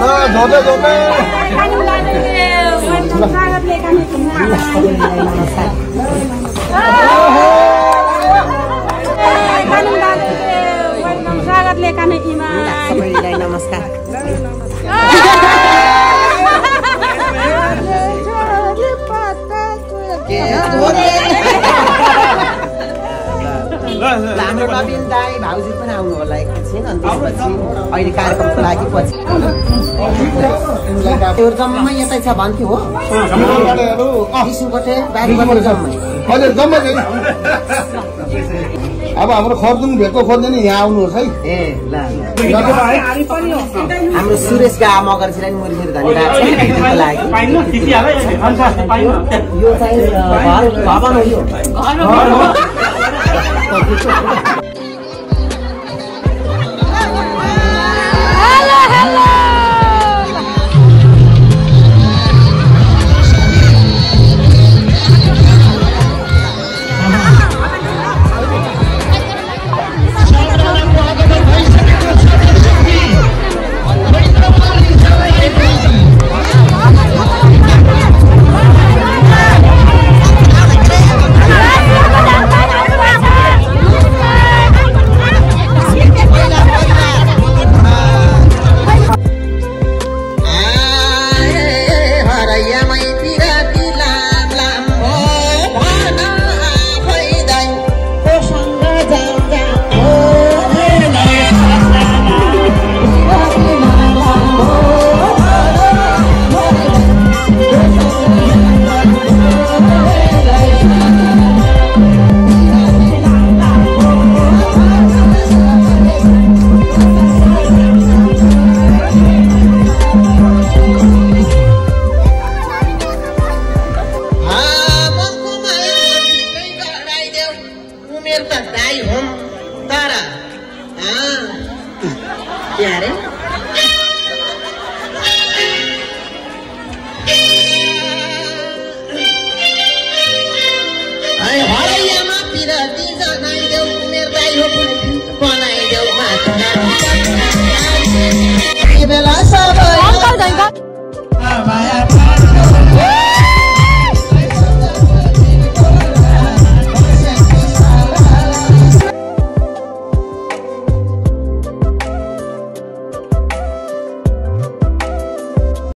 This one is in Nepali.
धोबे धोबे नमस्कार हाम्रो नवीन दाई भाउजू पनि आउनु होला एकछिन अनि त्यसपछि अहिले कार्यक्रमको लागि पछि त्यो जम्मै यतै छ भन्थ्यो हो विष्णुकोटे बारीबाट जम्मै हजुर जम्मै अब हाम्रो खर्जुङ भेटको खोज्दै नि यहाँ आउनुहोस् है ए ल हाम्रो सुरेशका मगरजीलाई नि मुरी धन्यवाद छ त्यसको लागि यो चाहिँ भवन हो यो Bye.